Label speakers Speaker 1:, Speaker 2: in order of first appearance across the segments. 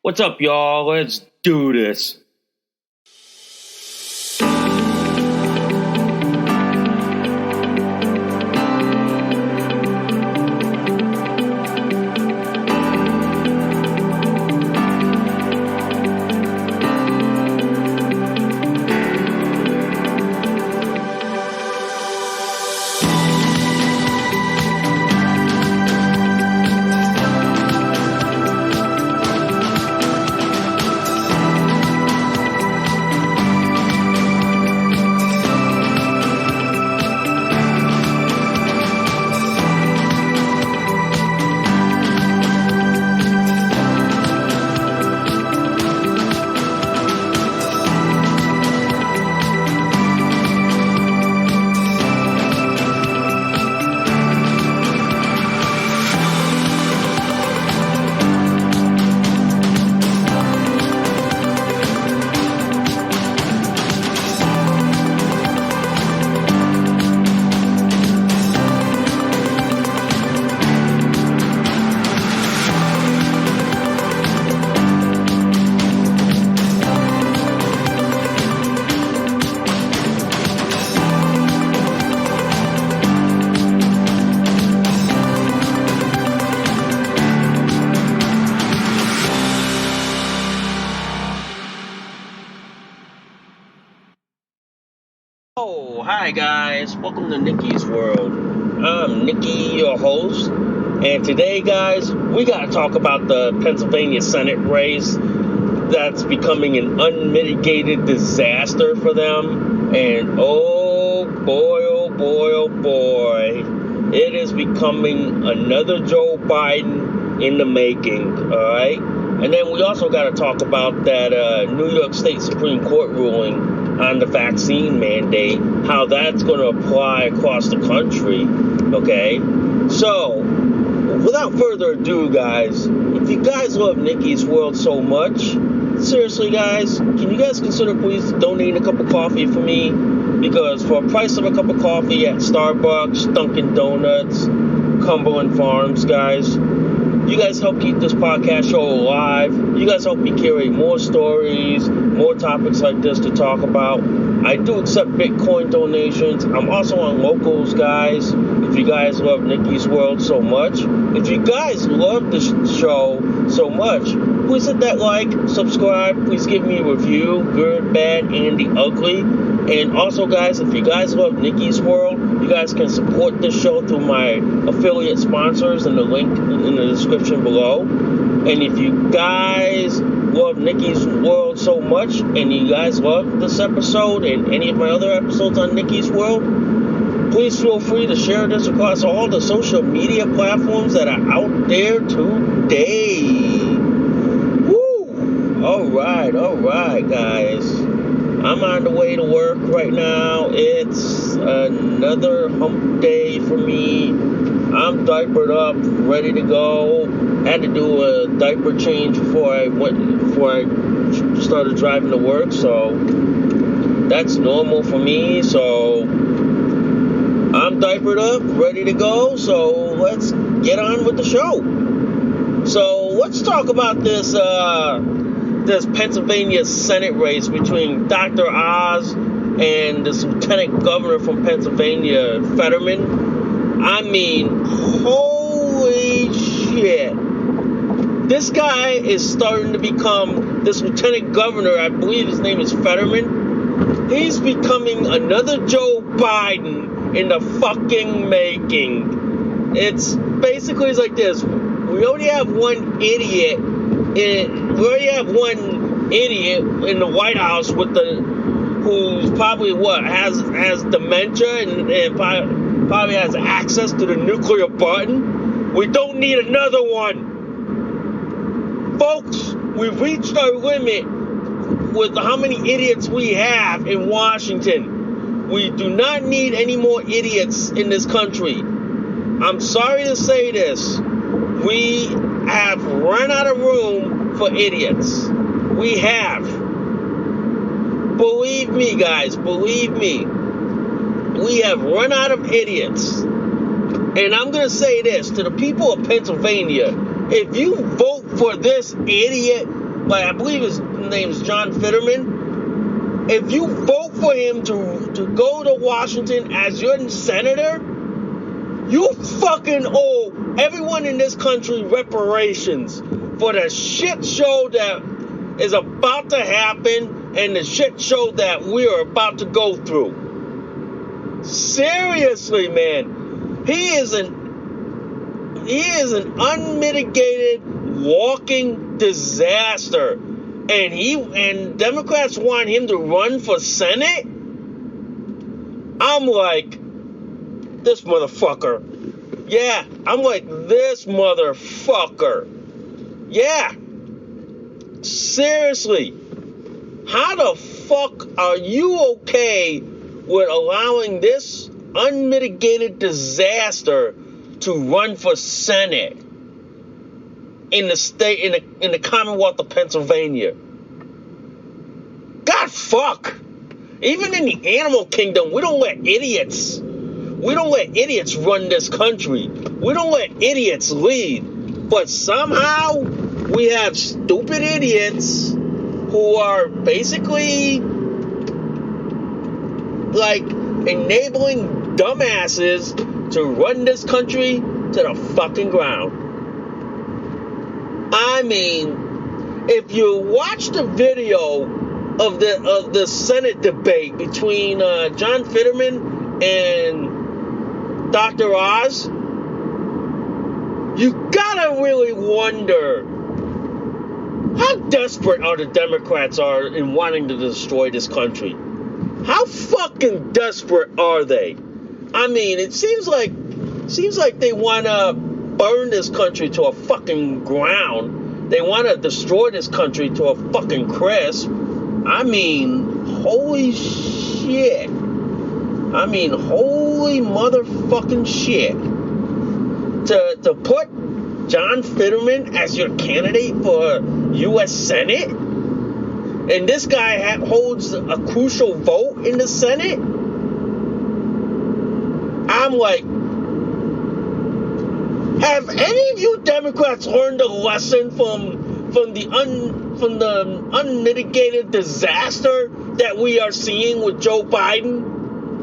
Speaker 1: What's up, y'all? Let's do this. Oh, hi guys, welcome to Nicky's World. I'm Nicky, your host, and today, guys, we gotta talk about the Pennsylvania Senate race that's becoming an unmitigated disaster for them. And oh boy, it is becoming another Joe Biden in the making, alright? And then we also gotta talk about that New York State Supreme Court ruling on the vaccine mandate, how that's going to apply across the country, okay? So, without further ado, guys, if you guys love Nicky's World so much, seriously, guys, can you guys consider please donating a cup of coffee for me? Because for a price of a cup of coffee at Starbucks, Dunkin' Donuts, Cumberland Farms, guys, you guys help keep this podcast show alive. You guys help me curate more stories, more topics like this to talk about. I do accept Bitcoin donations. I'm also on Locals, guys. If you guys love Nicky's World so much, if you guys love the show so much, please hit that like, subscribe. Please give me a review, good, bad, and the ugly. And also, guys, if you guys love Nicky's World, you guys can support this show through my affiliate sponsors in the link in the description below. And if you guys love Nicky's World so much, and you guys love this episode and any of my other episodes on Nicky's World, please feel free to share this across all the social media platforms that are out there today. Woo! Alright, guys. I'm on the way to work right now. It's another hump day for me. I'm diapered up, ready to go. Had to do a diaper change before I started driving to work, so that's normal for me. So I'm diapered up, ready to go. So let's get on with the show. So let's talk about this Pennsylvania Senate race between Dr. Oz and this Lieutenant Governor from Pennsylvania, Fetterman. I mean, holy shit. This guy is starting to become, this Lieutenant Governor, I believe his name is Fetterman, he's becoming another Joe Biden in the fucking making. It's basically like this. We already have one idiot in the White House who's probably has dementia and probably has access to the nuclear button. We don't need another one. Folks, we've reached our limit with how many idiots we have in Washington. We do not need any more idiots in this country. I'm sorry to say this. We have run out of room for idiots. We have. Believe me, guys. Believe me. We have run out of idiots. And I'm going to say this to the people of Pennsylvania. If you vote for this idiot, like I believe his name's John Fetterman. If you vote for him to go to Washington as your senator, you fucking owe everyone in this country reparations for the shit show that is about to happen and the shit show that we are about to go through. Seriously, man. He is an unmitigated walking disaster. And Democrats want him to run for Senate? I'm like, this motherfucker. Yeah, I'm like, this motherfucker. Yeah. Seriously. How the fuck are you okay with allowing this unmitigated disaster to run for Senate in the state, in the Commonwealth of Pennsylvania? God fuck. Even in the animal kingdom, we don't let idiots run this country. We don't let idiots lead. But somehow we have stupid idiots who are basically like enabling dumbasses to run this country to the fucking ground. I mean, if you watch the video of the Senate debate between John Fetterman and Dr. Oz, you gotta really wonder how desperate are the Democrats are in wanting to destroy this country. How fucking desperate are they? I mean, it seems like they want to burn this country to a fucking ground. They want to destroy this country to a fucking crisp. I mean, holy shit. I mean, holy motherfucking shit. To put John Fetterman as your candidate for U.S. Senate, and this guy holds a crucial vote in the Senate, I'm like, have any of you Democrats learned a lesson from the unmitigated disaster that we are seeing with Joe Biden?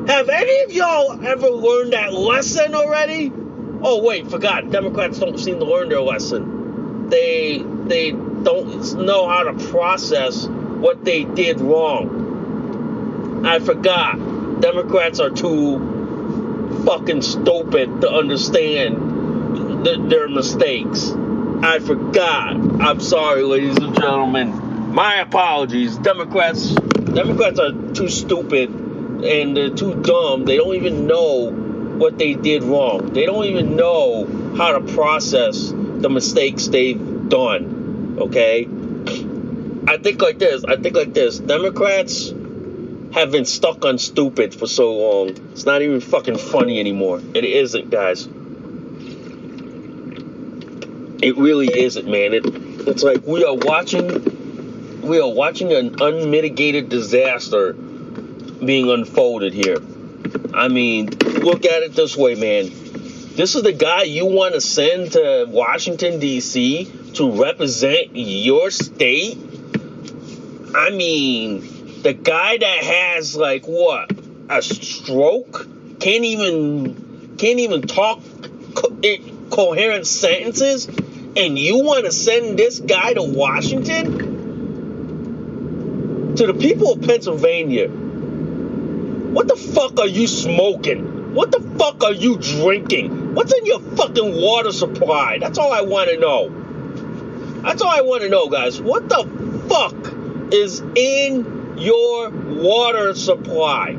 Speaker 1: Have any of y'all ever learned that lesson already? Oh wait, forgot. Democrats don't seem to learn their lesson. They don't know how to process what they did wrong. I forgot. Democrats are too fucking stupid to understand their mistakes. I forgot. I'm sorry, ladies and gentlemen. My apologies. Democrats are too stupid and they're too dumb. They don't even know what they did wrong. They don't even know how to process the mistakes they've done. Okay? I think like this. Democrats have been stuck on stupid for so long. It's not even fucking funny anymore. It isn't, guys. It really isn't, man. It's like we are watching an unmitigated disaster being unfolded here. I mean, look at it this way, man. This is the guy you want to send to Washington, D.C. to represent your state? I mean, the guy that has, like, what? A stroke? Can't even talk coherent sentences? And you want to send this guy to Washington? To the people of Pennsylvania, what the fuck are you smoking? What the fuck are you drinking? What's in your fucking water supply? That's all I want to know. That's all I want to know, guys. What the fuck is in your water supply?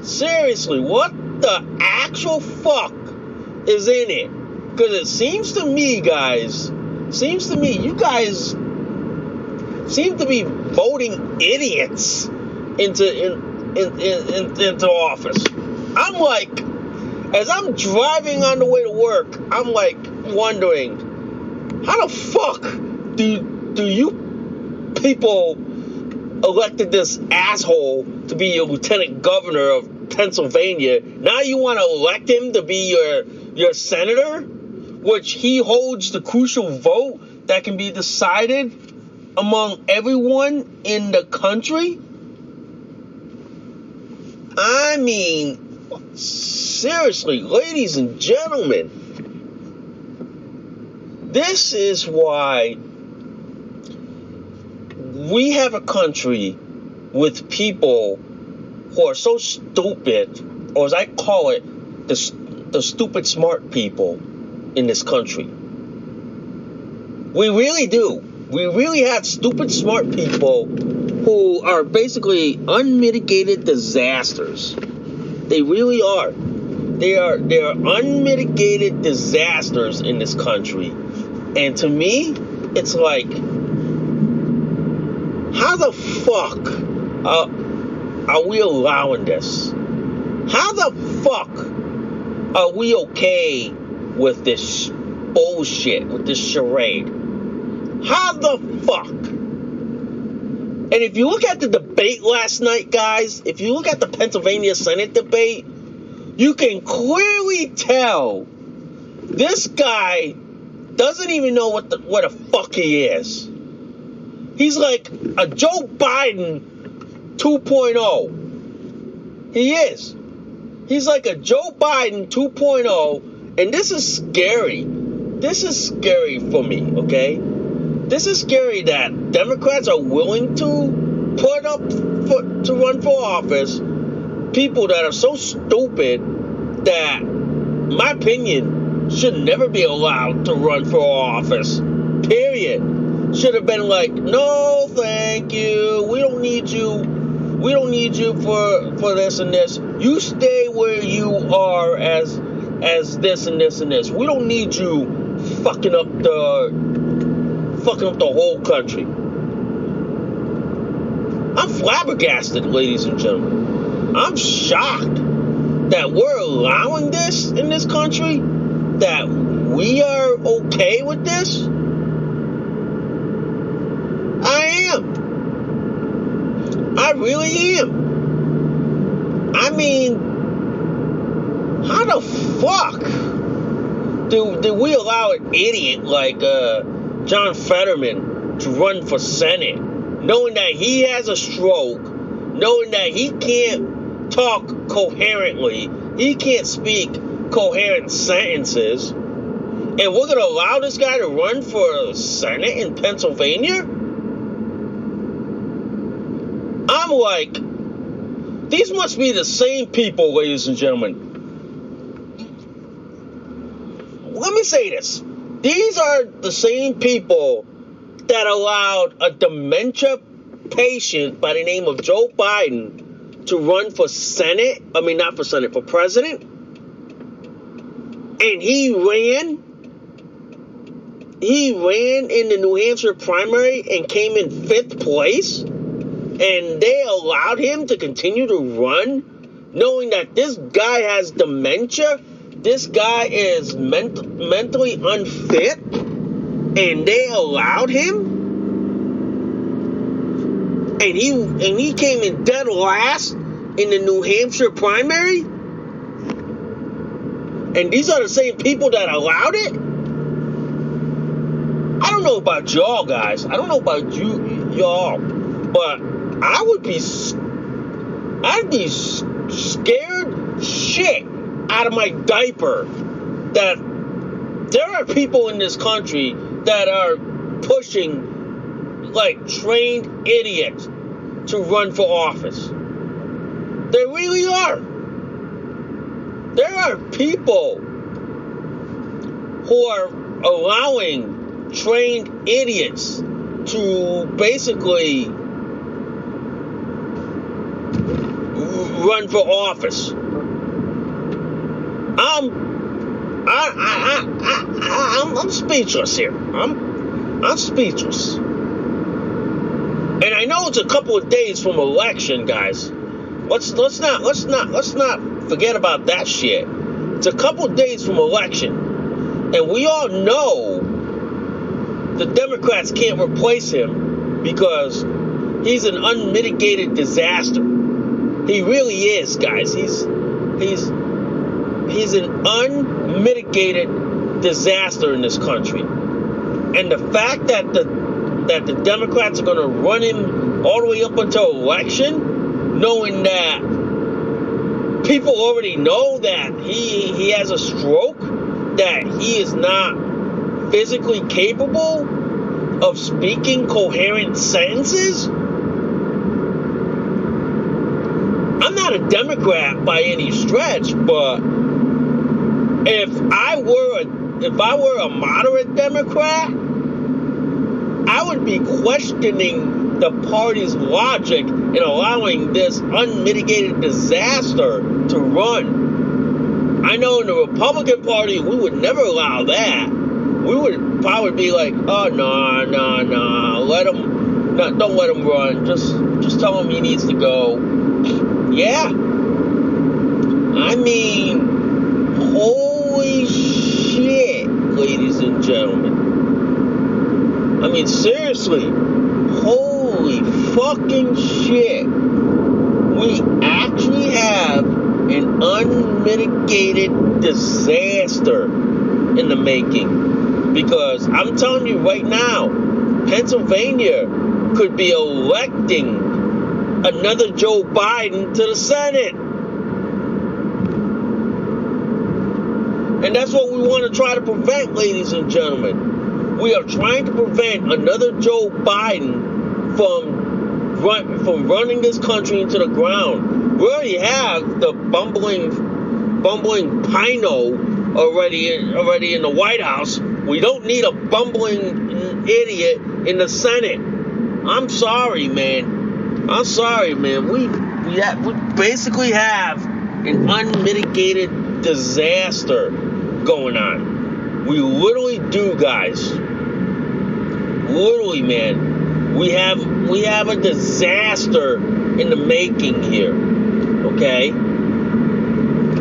Speaker 1: Seriously, what the actual fuck is in it? Because it seems to me, guys, you guys seem to be voting idiots into office. I'm like, as I'm driving on the way to work, I'm like wondering, how the fuck do you people elected this asshole to be your lieutenant governor of Pennsylvania? Now you want to elect him to be your senator, which he holds the crucial vote that can be decided among everyone in the country? I mean, seriously, ladies and gentlemen, this is why we have a country with people who are so stupid, or as I call it, the stupid smart people in this country. We really do. We really have stupid smart people who are basically unmitigated disasters. They really are. They are unmitigated disasters in this country. And to me, it's like, how the fuck are we allowing this? How the fuck are we okay with this bullshit, with this charade? How the fuck? And if you look at the debate last night, guys, if you look at the Pennsylvania Senate debate, you can clearly tell this guy doesn't even know what the fuck he is. He's like a Joe Biden 2.0. He is. He's like a Joe Biden 2.0, and this is scary. This is scary for me, okay? This is scary that Democrats are willing to put up to run for office people that are so stupid that, in my opinion, should never be allowed to run for office. Period. Should have been like, no, thank you. We don't need you. We don't need you for this and this. You stay where you are as this and this and this. We don't need you fucking up the whole country. I'm flabbergasted, ladies and gentlemen. I'm shocked that we're allowing this in this country, that we are okay with this. I am. I really am. I mean, how the fuck do we allow an idiot like John Fetterman to run for Senate, knowing that he has a stroke, knowing that he can't talk coherently, he can't speak coherent sentences, and we're going to allow this guy to run for Senate in Pennsylvania? I'm like, these must be the same people, ladies and gentlemen. Let me say this. These are the same people that allowed a dementia patient by the name of Joe Biden to run for Senate. I mean, not for Senate, for president. And he ran in the New Hampshire primary and came in 5th place. And they allowed him to continue to run, knowing that this guy has dementia. This guy is mentally unfit, and they allowed him, and he came in dead last in the New Hampshire primary. And these are the same people that allowed it. I don't know about y'all guys. I don't know about y'all, but I'd be scared shit out of my diaper that there are people in this country that are pushing like trained idiots to run for office. They really are. There are people who are allowing trained idiots to basically run for office. I'm speechless here. I'm speechless. And I know it's a couple of days from election, guys. Let's not forget about that shit. It's a couple of days from election, and we all know the Democrats can't replace him because he's an unmitigated disaster. He really is, guys. He's an unmitigated disaster in this country. And the fact that the that the Democrats are going to run him all the way up until election, knowing that people already know that he has a stroke, that he is not physically capable of speaking coherent sentences? I'm not a Democrat by any stretch, but if I were a moderate Democrat, I would be questioning the party's logic in allowing this unmitigated disaster to run. I know in the Republican Party, we would never allow that. We would probably be like, oh, no, don't let him run. Just tell him he needs to go. Yeah. I mean, holy shit, ladies and gentlemen. I mean, seriously, holy fucking shit. We actually have an unmitigated disaster in the making. Because I'm telling you right now, Pennsylvania could be electing another Joe Biden to the Senate. And that's what we want to try to prevent, ladies and gentlemen. We are trying to prevent another Joe Biden from running this country into the ground. We already have the bumbling Pino already in the White House. We don't need a bumbling idiot in the Senate. I'm sorry, man. We basically have an unmitigated disaster going on. We literally do, guys. Literally, man. We have a disaster in the making here. Okay?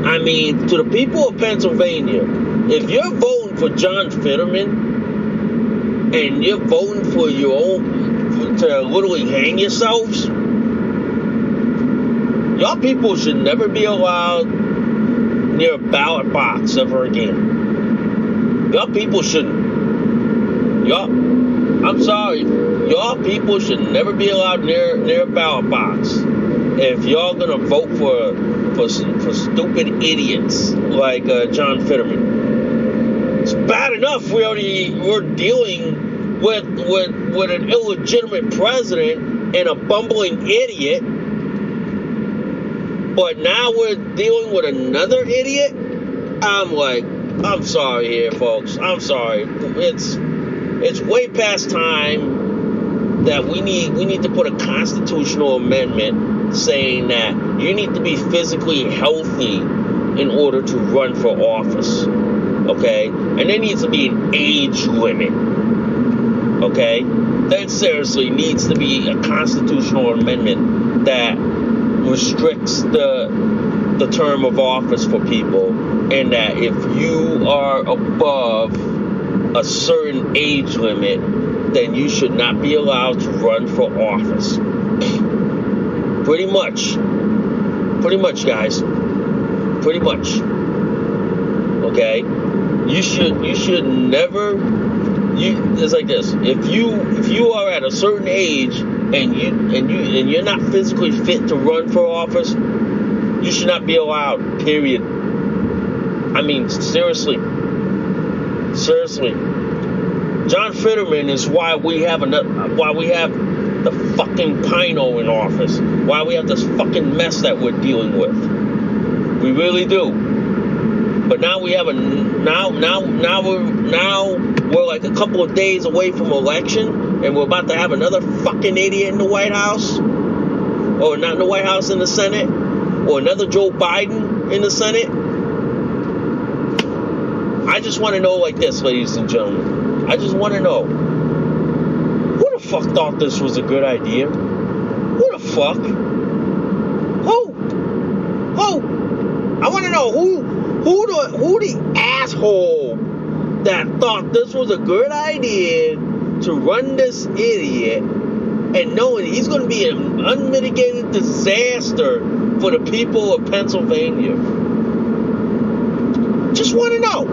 Speaker 1: I mean, to the people of Pennsylvania, if you're voting for John Fetterman and you're voting for your own to literally hang yourselves, y'all people should never be allowed near a ballot box ever again. Y'all people shouldn't. I'm sorry. Y'all people should never be allowed near a ballot box if y'all gonna vote for stupid idiots like John Fetterman. It's bad enough we're dealing with an illegitimate president and a bumbling idiot, but now we're dealing with another idiot. I'm sorry here, folks. I'm sorry. It's way past time that we need to put a constitutional amendment saying that you need to be physically healthy in order to run for office. Okay? And there needs to be an age limit. Okay? There seriously needs to be a constitutional amendment that restricts the term of office for people, and that if you are above a certain age limit, then you should not be allowed to run for office. Pretty much, guys. Pretty much. Okay? You should never. It's like this. If you are at a certain age and you're not physically fit to run for office, you should not be allowed. Period. I mean, seriously. John Fetterman is why we have the fucking Pino in office. Why we have this fucking mess that we're dealing with. We really do. But now we have we're like a couple of days away from election, and we're about to have another fucking idiot in the White House, or not in the White House, in the Senate, or another Joe Biden in the Senate. I just want to know like this, ladies and gentlemen. I just want to know, who the fuck thought this was a good idea? Who the fuck? Who? I want to know who the asshole that thought this was a good idea to run this idiot, and knowing he's going to be an unmitigated disaster for the people of Pennsylvania. Just want to know.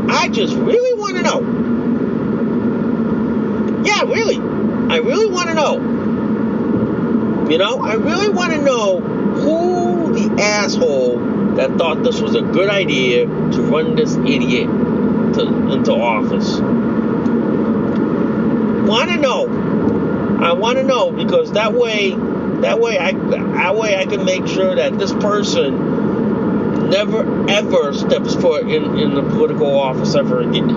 Speaker 1: I just really want to know. Yeah, really want to know. You know, I really want to know who the asshole that thought this was a good idea to run this idiot into office. I want to know because that way I can make sure that this person never ever steps foot in the political office ever again.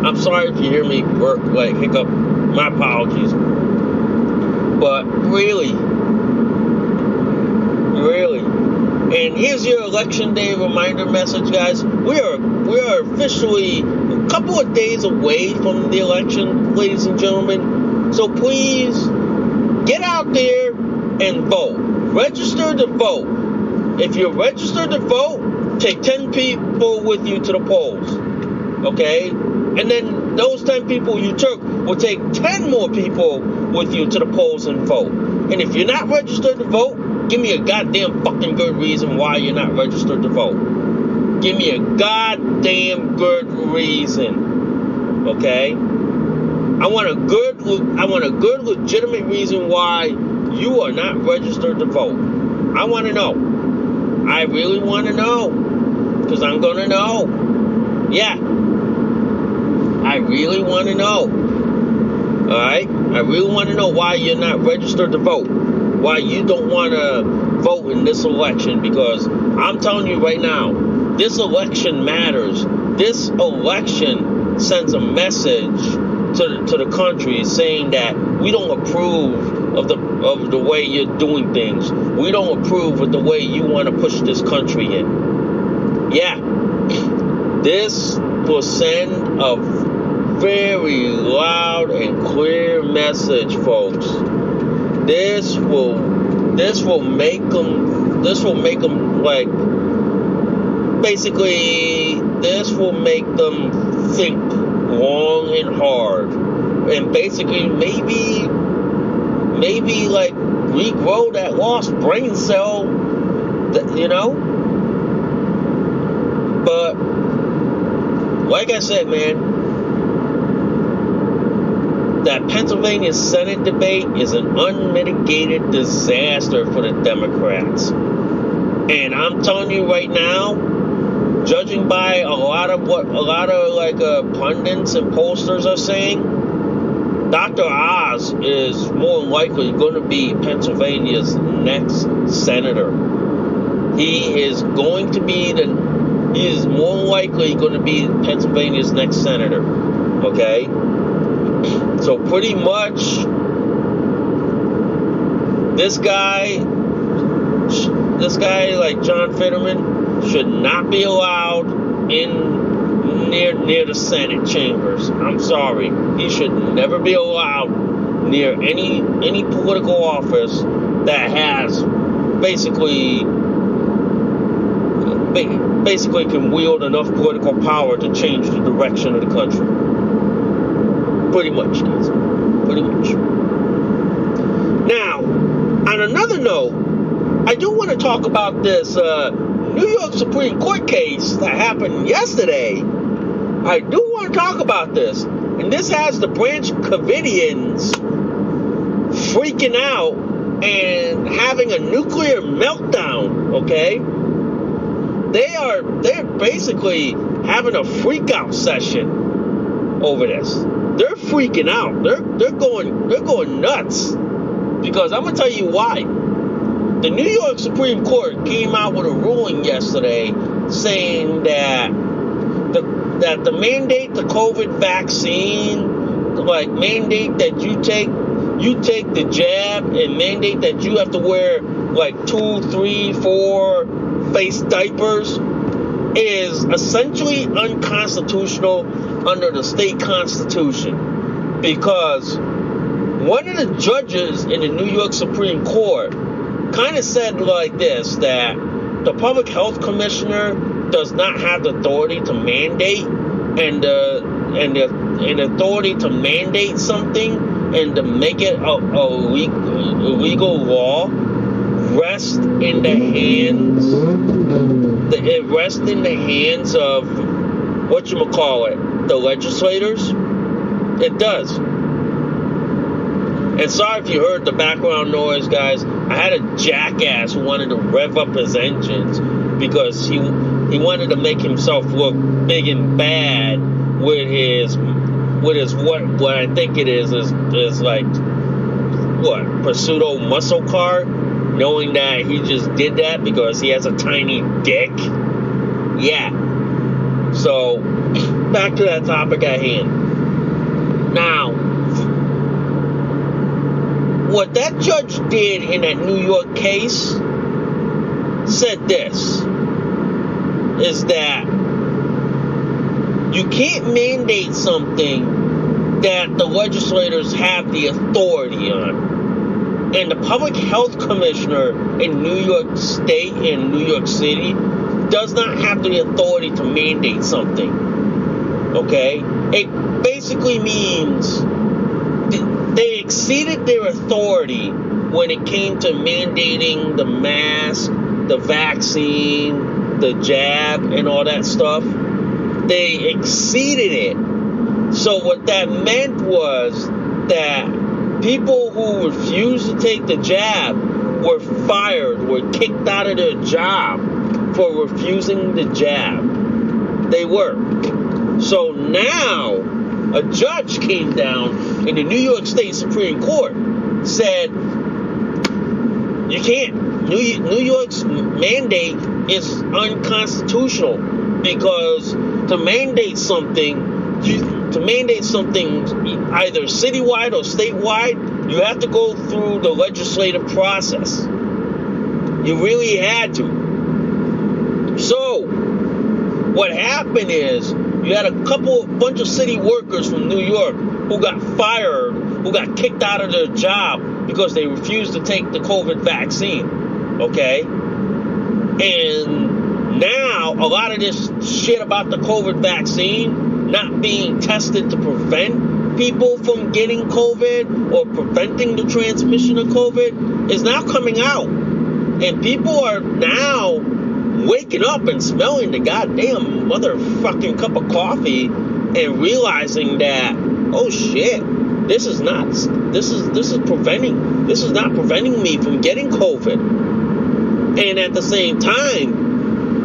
Speaker 1: I'm sorry if you hear me hiccup. My apologies. But really. And here's your election day reminder message, guys. We are officially a couple of days away from the election, ladies and gentlemen. So please get out there and vote. Register to vote. If you're registered to vote, take 10 people with you to the polls. Okay? And then those 10 people you took will take 10 more people with you to the polls and vote. And if you're not registered to vote, give me a goddamn fucking good reason why you're not registered to vote. Give me a goddamn good reason. Okay? I want a good legitimate reason why you are not registered to vote. I want to know. I really want to know. Because I'm going to know. Yeah. I really want to know. Alright? I really want to know why you're not registered to vote. Why you don't want to vote in this election. Because I'm telling you right now, this election matters. This election sends a message to the country saying that we don't approve of the way you're doing things. We don't approve of the way you want to push this country in. Yeah. This will send a very loud and clear message, folks. This will make them like, basically, this will make them think long and hard, and basically maybe like regrow that lost brain cell, you know. But like I said, man, that Pennsylvania Senate debate is an unmitigated disaster for the Democrats. And I'm telling you right now, judging by a lot of pundits and pollsters are saying, Dr. Oz is more likely going to be Pennsylvania's next senator. He is more likely going to be Pennsylvania's next senator. Okay? So pretty much, this guy like John Fetterman should not be allowed near the Senate chambers. I'm sorry. He should never be allowed near any political office that has basically can wield enough political power to change the direction of the country. Pretty much, guys. Pretty much. Now, on another note, I do want to talk about this New York Supreme Court case that happened yesterday. I do want to talk about this. And this has the Branch Covidians freaking out and having a nuclear meltdown, okay? They're basically having a freak out session over this. They're freaking out. They're going nuts. Because I'm gonna tell you why. The New York Supreme Court came out with a ruling yesterday saying that the mandate the COVID vaccine, like mandate that you take the jab and mandate that you have to wear like 2, 3, 4 face diapers is essentially unconstitutional under the state constitution, because one of the judges in the New York Supreme Court kind of said like this, that the public health commissioner does not have the authority to mandate, and the authority to mandate something and to make it a legal law rests in the hands of whatchamacallit, the legislators. It does. And sorry if you heard the background noise, guys. I had a jackass who wanted to rev up his engines because he wanted to make himself look big and bad with his what I think it is like what, pseudo muscle car, knowing that he just did that because he has a tiny dick. Yeah. So back to that topic at hand. Now, what that judge did in that New York case said this, is that you can't mandate something that the legislators have the authority on. And the public health commissioner in New York State and New York City does not have the authority to mandate something. Okay? It basically means they exceeded their authority when it came to mandating the mask, the vaccine, the jab, and all that stuff. They exceeded it. So what that meant was that people who refused to take the jab were fired, were kicked out of their job for refusing the jab. They were. So now, a judge came down in the New York State Supreme Court, said, you can't. New York's mandate is unconstitutional because to mandate something either citywide or statewide, you have to go through the legislative process. You really had to. So, what happened is, you had a bunch of city workers from New York who got fired, who got kicked out of their job because they refused to take the COVID vaccine. Okay? And now, a lot of this shit about the COVID vaccine not being tested to prevent people from getting COVID or preventing the transmission of COVID is now coming out. And people are now waking up and smelling the goddamn motherfucking cup of coffee and realizing that, oh shit, this is not preventing me from getting COVID. And at the same time,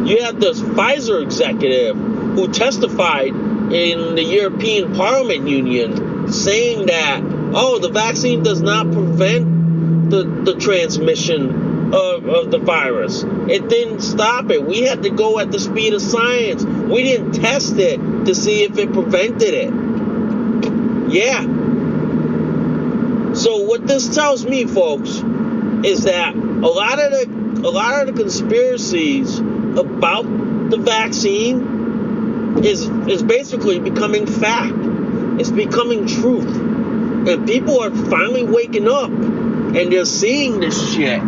Speaker 1: you have this Pfizer executive who testified in the European Parliament Union saying that, oh, the vaccine does not prevent the transmission of the virus. It didn't stop it. We had to go at the speed of science. We didn't test it to see if it prevented it. Yeah. So what this tells me, folks, is that a lot of the conspiracies about the vaccine is basically becoming fact. It's becoming truth. And people are finally waking up and they're seeing this shit.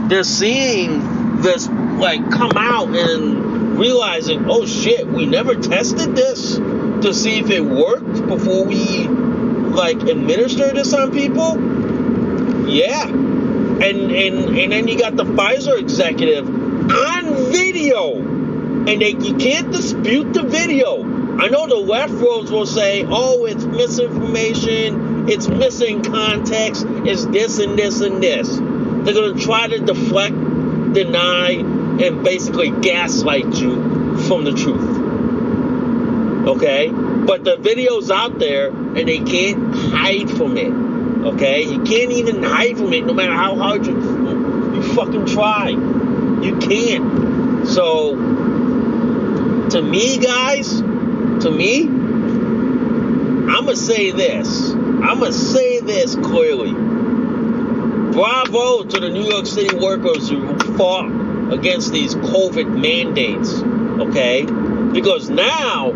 Speaker 1: They're seeing this come out and realizing, oh shit, we never tested this to see if it worked before we administer this on people. Yeah. And then you got the Pfizer executive on video, and you can't dispute the video. I know the left roads will say, oh, it's misinformation, it's missing context, it's this and this and this. They're going to try to deflect, deny, and basically gaslight you from the truth. Okay? But the video's out there, and they can't hide from it. Okay? You can't even hide from it, no matter how hard you fucking try. You can't. So, to me, guys, I'm going to say this. I'm going to say this clearly. Bravo to the New York City workers who fought against these COVID mandates, okay? Because now,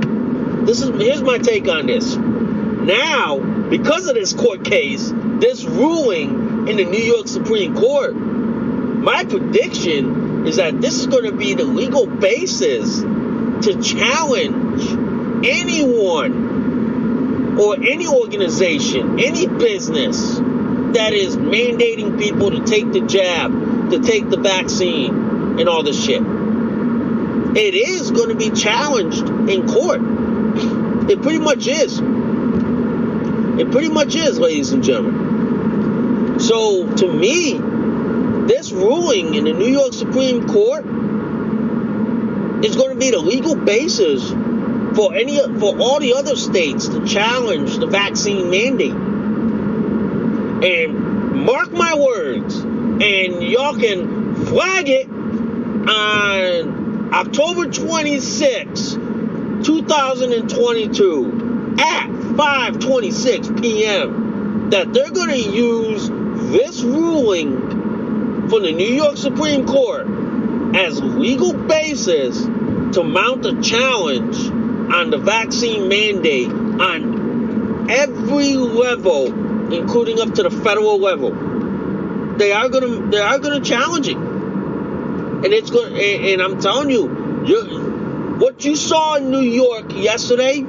Speaker 1: here's my take on this. Now, because of this court case, this ruling in the New York Supreme Court, my prediction is that this is going to be the legal basis to challenge anyone or any organization, any business that is mandating people to take the jab, to take the vaccine, and all this shit. It is going to be challenged in court. It pretty much is. It pretty much is, ladies and gentlemen. So to me, this ruling in the New York Supreme Court is going to be the legal basis for all the other states to challenge the vaccine mandate. And mark my words, and y'all can flag it on October 26, 2022 at 5:26 p.m. that they're going to use this ruling from the New York Supreme Court as legal basis to mount a challenge on the vaccine mandate on every level, including up to the federal level. They are gonna challenge it, and it's going. And I'm telling you, what you saw in New York yesterday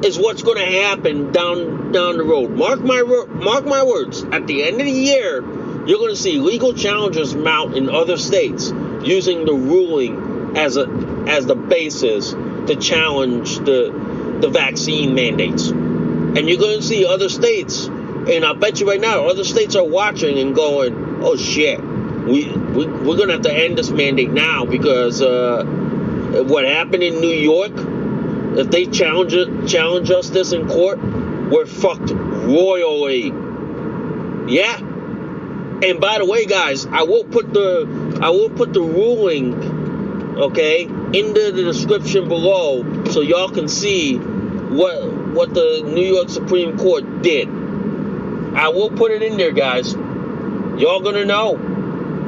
Speaker 1: is what's going to happen down the road. Mark my words. At the end of the year, you're going to see legal challenges mount in other states using the ruling as the basis to challenge the vaccine mandates. And you're going to see other states, and I'll bet you right now, other states are watching and going, "Oh shit, we're going to have to end this mandate now because what happened in New York, if they challenge us this in court, we're fucked royally." Yeah. And by the way, guys, I will put the ruling, okay, in the description below so y'all can see what the New York Supreme Court did. I will put it in there, guys. Y'all gonna know.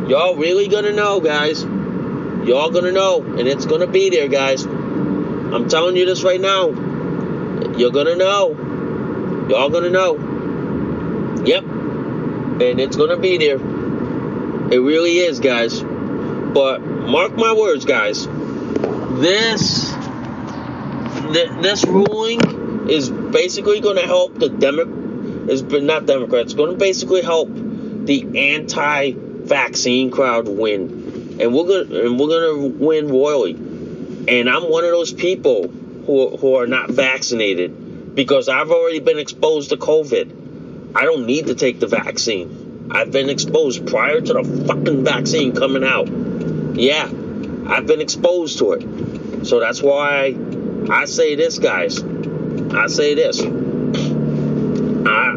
Speaker 1: Y'all really gonna know, guys. Y'all gonna know, and it's gonna be there, guys. I'm telling you this right now. You're gonna know. Y'all gonna know. Yep. And it's gonna be there. It really is, guys. But mark my words, guys. This ruling is basically gonna help the not Democrats. It's gonna basically help the anti-vaccine crowd win. And we're gonna win royally. And I'm one of those people who are not vaccinated because I've already been exposed to COVID. I don't need to take the vaccine. I've been exposed prior to the fucking vaccine coming out. Yeah, I've been exposed to it. So that's why I say this, guys. I say this.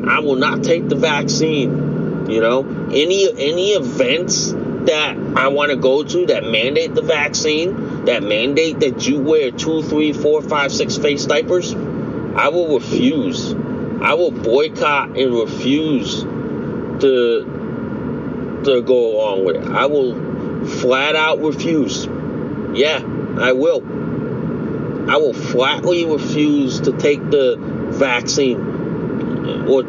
Speaker 1: I will not take the vaccine. You know, any events that I want to go to that mandate the vaccine, that mandate that you wear 2, 3, 4, 5, 6 face diapers, I will refuse. I will boycott and refuse to go along with it. I will flat out refuse. Yeah, I will. I will flatly refuse to take the vaccine or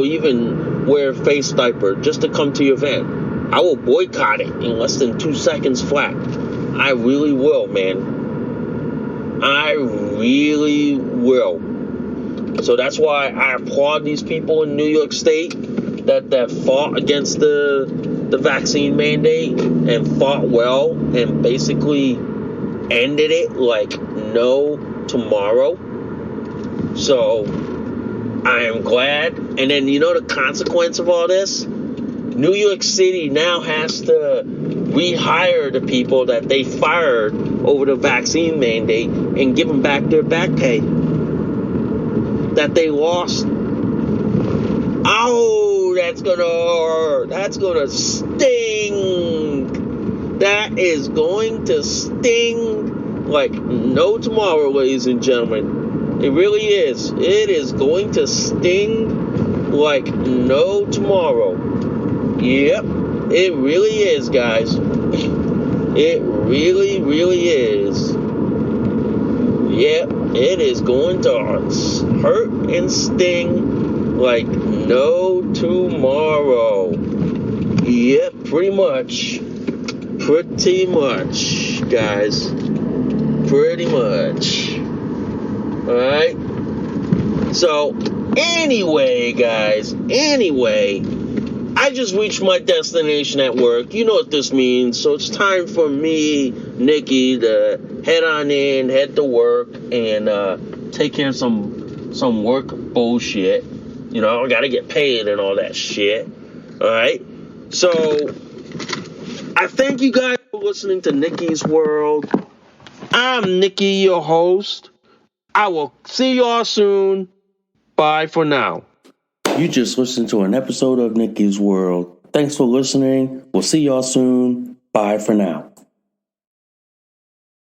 Speaker 1: even wear a face diaper just to come to your event. I will boycott it in less than 2 seconds flat. I really will, man. I really will. So that's why I applaud these people in New York State that fought against the vaccine mandate and fought well and basically ended it like no tomorrow. So I am glad. And then you know the consequence of all this? New York City now has to rehire the people that they fired over the vaccine mandate and give them back their back pay that they lost. Oh, that's gonna hurt. That's gonna sting. That is going to sting like no tomorrow, ladies and gentlemen. It really is. It is going to sting like no tomorrow. Yep, it really is, guys. It really, really is. Yep, it is going to hurt and sting like no tomorrow. Yep, pretty much. Pretty much, guys. Pretty much. Alright? So, anyway, guys. Anyway, I just reached my destination at work. You know what this means. So it's time for me, Nicky, to head to work and take care of some work bullshit. You know, I got to get paid and all that shit. All right. So I thank you guys for listening to Nicky's World. I'm Nicky, your host. I will see y'all soon. Bye for now. You just listened to an episode of Nicky's World. Thanks for listening. We'll see y'all soon. Bye for now.